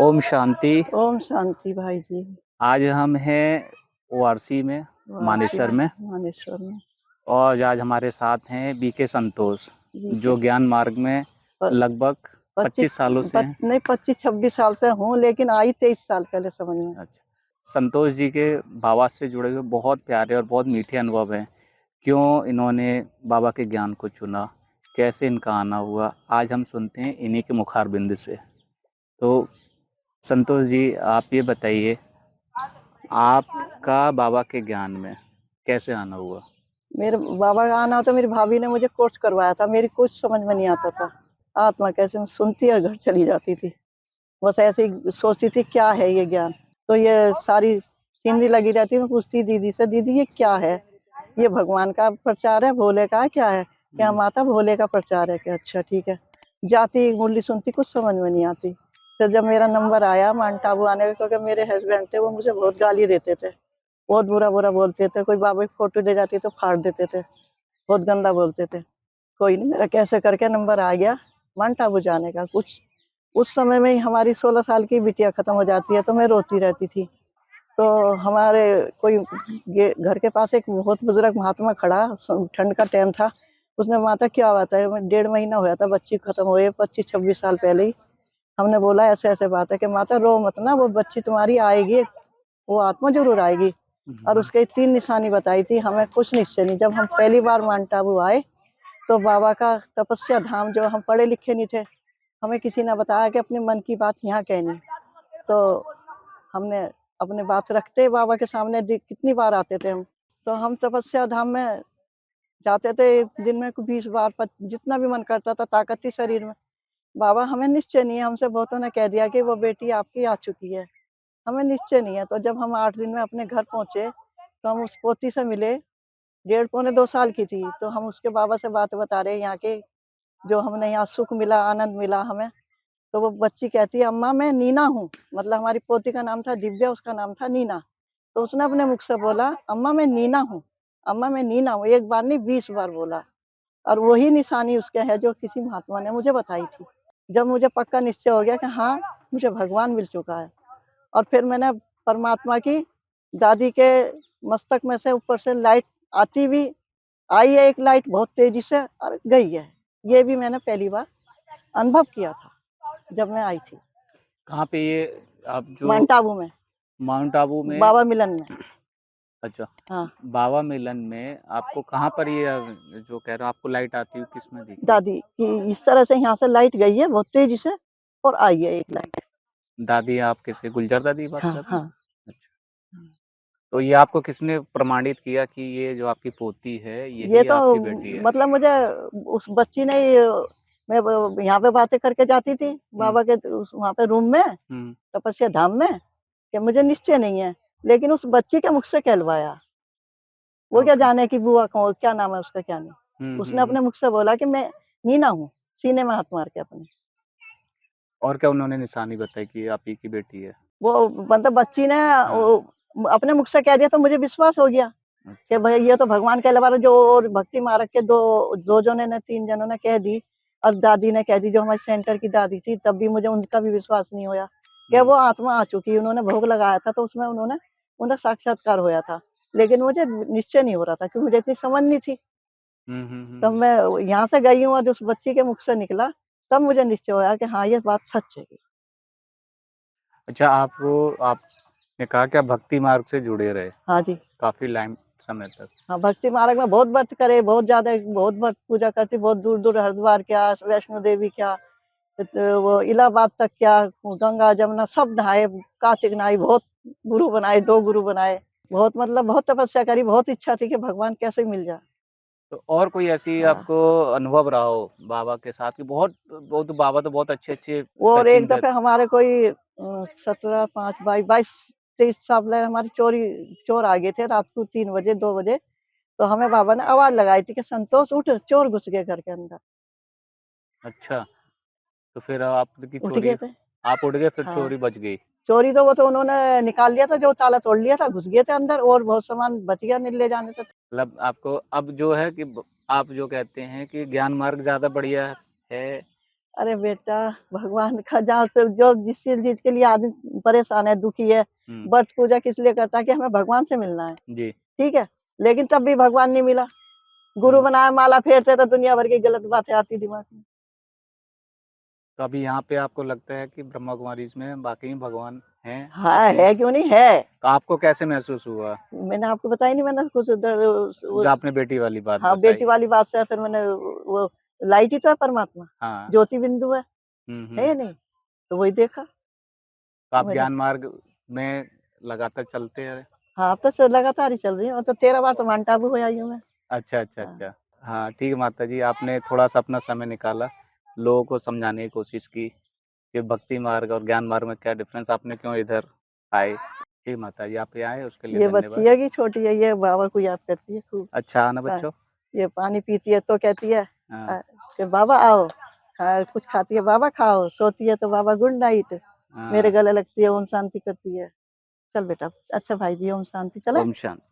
ओम शांति। ओम शांति भाई जी। आज हम हैं ओआरसी में, वासी मानेसर में, मानेश्वर में। और आज हमारे साथ हैं बीके संतोष, जी जो ज्ञान मार्ग में प- लगभग 25 सालों से हैं। नहीं 25-26 साल से हूँ, लेकिन आई 23 साल पहले समझ में। अच्छा, संतोष जी के बाबा से जुड़े हुए बहुत प्यारे और बहुत मीठे अनुभव हैं। क्यों इन्होंने बाबा के ज्ञान को चुना, कैसे इनका आना हुआ, आज हम सुनते हैं इन्हीं के मुखारबिंद से। तो संतोष जी, आप ये बताइए, आपका बाबा के ज्ञान में कैसे आना हुआ? मेरे बाबा का आना तो मेरी भाभी ने मुझे कोर्स करवाया था। मेरी कुछ समझ में नहीं आता था। आत्मा कैसे, मैं सुनती और घर चली जाती थी। बस ऐसे ही सोचती थी क्या है ये ज्ञान। तो ये सारी सीनरी लगी रहती। मैं पूछती दीदी से, दीदी ये क्या है? ये भगवान का प्रचार है, भोले का क्या है? क्या माता भोले का प्रचार है? क्या? अच्छा ठीक है। जाती मुरली सुनती, कुछ समझ में नहीं आती। फिर जब मेरा नंबर आया माउंट आबू आने का, क्योंकि मेरे हस्बैंड थे वो मुझे बहुत गाली देते थे, बहुत बुरा बुरा बोलते थे। कोई बाबा की फोटो ले जाती तो फाड़ देते थे, बहुत गंदा बोलते थे। कोई नहीं, मेरा कैसे करके नंबर आ गया माउंट आबू जाने का। कुछ उस समय में ही हमारी 16 साल की बिटिया खत्म हो जाती है, तो मैं रोती रहती थी। तो हमारे कोई घर के पास एक बहुत बुजुर्ग महात्मा खड़ा, ठंड का टाइम था। उसने, माता क्या हुआ था? 1.5 महीना हुआ था बच्ची खत्म हुए, 25-26 साल पहले ही। हमने बोला ऐसे ऐसे बात है कि माता रो मत ना, वो बच्ची तुम्हारी आएगी, वो आत्मा जरूर आएगी। और उसके 3 निशानी बताई थी, हमें कुछ निश्चय नहीं। जब हम पहली बार माउंट आबू आए, तो बाबा का तपस्या धाम, जो हम पढ़े लिखे नहीं थे, हमें किसी ने बताया कि अपने मन की बात यहाँ कहनी। तो हमने अपने बात रखते बाबा के सामने, कितनी बार आते थे हम। तो हम तपस्या धाम में जाते थे, दिन में 20 बार, जितना भी मन करता था, ताकत थी शरीर में। बाबा हमें निश्चय नहीं है, हमसे बहुतों ने कह दिया कि वो बेटी आपकी आ चुकी है, हमें निश्चय नहीं है। तो जब हम 8 दिन में अपने घर पहुंचे, तो हम उस पोती से मिले, 1.5-पौने 2 साल की थी। तो हम उसके बाबा से बात बता रहे यहाँ के, जो हमने यहाँ सुख मिला, आनंद मिला हमें। तो वो बच्ची कहती है, अम्मा मैं नीना हूँ। मतलब हमारी पोती का नाम था दिव्या, उसका नाम था नीना। तो उसने अपने मुख से बोला, अम्मा मैं नीना हूँ, अम्मा मैं नीना हूँ। एक बार नहीं 20 बार बोला। और वही निशानी उसके है जो किसी महात्मा ने मुझे बताई थी। जब मुझे पक्का निश्चय हो गया कि हाँ, मुझे भगवान मिल चुका है, और फिर मैंने परमात्मा की, दादी के मस्तक में से ऊपर से लाइट आती भी आई है, एक लाइट बहुत तेजी से, और गई है। ये भी मैंने पहली बार अनुभव किया था जब मैं आई थी कहाँ पे ये आप जो माउंट आबू में, माउंट आबू में? बाबा मिलन में। अच्छा, हाँ, बाबा मिलन में आपको कहाँ पर ये जो कह रहे हो आपको लाइट आती हुई किसमें दिखी? दादी की इस तरह से यहाँ से लाइट गई है बहुत तेजी से, और आई है एक लाइट। दादी आप किसके, गुलजार दादी की बात हाँ कर रहे हैं? हाँ। अच्छा, तो ये आपको किसने प्रमाणित किया कि ये जो आपकी पोती है ये यही तो आपकी बेटी है? मतलब मुझे उस बच्ची ने मैं यहाँ पे बातें करके जाती थी हुँ, बाबा के उस वहाँ पे रूम में, हुँ, तपस्या धाम में, कि मुझे निश्चय नहीं है, लेकिन उस बच्ची के मुख से कहलवाया। वो क्या ओके। जाने की बुआ कौन, क्या नाम है उसका, क्या नहीं। हुँ, हुँ, उसने हुँ। अपने मुख से बोला कि मैं नीना हूँ, सीने में हाथ मार के अपने। और क्या उन्होंने निशानी बताई कि ये आप ही की बेटी है? वो मतलब बच्ची ने हाँ, अपने मुख से कह दिया, तो मुझे विश्वास हो गया कि अच्छा। भाई ये तो भगवान के अलावा जो और भक्ति मार्ग के दो दो जनों ने, 3 जनों ने कह दी, और दादी ने कह दी, जो हमारी सेंटर की दादी थी, तब भी मुझे उनका भी विश्वास नहीं होया कि हुँ, वो आत्मा आ चुकी है। उन्होंने भोग लगाया था, तो उसमें उन्होंने उनका साक्षात्कार होया था, लेकिन मुझे निश्चय नहीं हो रहा था, क्योंकि मुझे इतनी समझ नहीं थी। हुँ, हुँ, हुँ, तब हुँ। मैं यहाँ से गई हूँ और उस बच्ची के मुख से निकला, तब मुझे निश्चय होया कि हाँ, ये बात सच है। अच्छा, आपने कहा कि आप भक्ति मार्ग से जुड़े रहे, हाँ जी। काफ़ी लैम समय तक। हाँ, भक्ति मार्ग में बहुत व्रत करे, बहुत ज़्यादा, बहुत व्रत पूजा करती, बहुत दूर-दूर हरिद्वार क्या, वैष्णो देवी क्या, वो इलाहाबाद तक क्या, गंगा, जमुना सब नहाए, कार्तिक नहाई, बहुत गुरु बनाए, 2 गुरु बनाए। बहुत मतलब बहुत तपस्या करी, बहुत इच्छा थी कि भगवान कैसे मिल जाए। तो और कोई ऐसी हाँ, आपको अनुभव रहा हो बाबा के साथ कि बहुत वो तो बाबा तो बहुत अच्छे-अच्छे और एक टचिंग दफ़े हमारे कोई 17-5-22-23 साल पहले हमारी चोर आ गए थे रात को 3 बजे, 2 बजे। तो हमें बाबा ने आवाज़ लगाई थी कि संतोष उठ, चोर घुस गए घर के अंदर। अच्छा, तो फिर आपकी उठ चोरी गए थे। आप उठ गए फिर हाँ, चोरी बच गई। चोरी तो वो तो उन्होंने निकाल लिया था, जो ताला तोड़ लिया था, घुस गए थे अंदर, और बहुत सामान बच गया ले जाने से। मतलब आपको अब जो है कि आप जो कहते हैं कि ज्ञान मार्ग ज़्यादा बढ़िया है अरे बेटा, भगवान का जहाँ से जो जिस चीज के लिए आदमी परेशान है, दुखी है, व्रत पूजा किस लिए करता है कि हमें भगवान से मिलना है, जी। ठीक है? लेकिन तब भी भगवान नहीं मिला। गुरु हुँ। बनाया, माला फेरते तो दुनिया भर की गलत बातें आती दिमाग में। तो अभी यहाँ पे आपको लगता है कि ब्रह्मा कुमारीज़ में वाक़ई में भगवान हैं, हाँ, आते हैं? है क्यों नहीं है। तो आपको कैसे महसूस हुआ? मैंने आपको बताया नहीं, मैंने कुछ उधर जो आपने बेटी वाली बात हाँ, बताई? बेटी वाली बात से फिर मैंने वो लाइट ही तो है परमात्मा, हाँ। ज्योति बिंदु हुँ, है हुँ। या नहीं? तो वही देखा तो आप मेरा। ज्ञान मार्ग में लगातार चलते हैं? हाँ, अब तो लगातार ही चल रही हूँ, तो 13 बार तो माउंट आबू हो आई हूँ मैं। अच्छा, अच्छा, हाँ, अच्छा। हाँ, ठीक है माताजी, आपने थोड़ा-सा अपना समय निकाला, लोगों को समझाने की कोशिश की कि भक्ति मार्ग और ज्ञान मार्ग में क्या डिफ़रेंस, आपने क्यों इधर आए। जी माताजी, आप यहाँ आए उसके लिए ये बच्ची धन्यवाद। है कि छोटी है, ये बाबा को याद करती है खूब। अच्छा, है ना हाँ, बच्चों? ये पानी पीती है तो कहती है हाँ, कि बाबा आओ, कुछ खाती है बाबा खाओ, सोती है तो बाबा गुड नाइट, मेरे हाँ। गले लगती है ओम शांति करती है। चल बेटा, अच्छा भाई जी ओम शांति, चले? ओम शांति।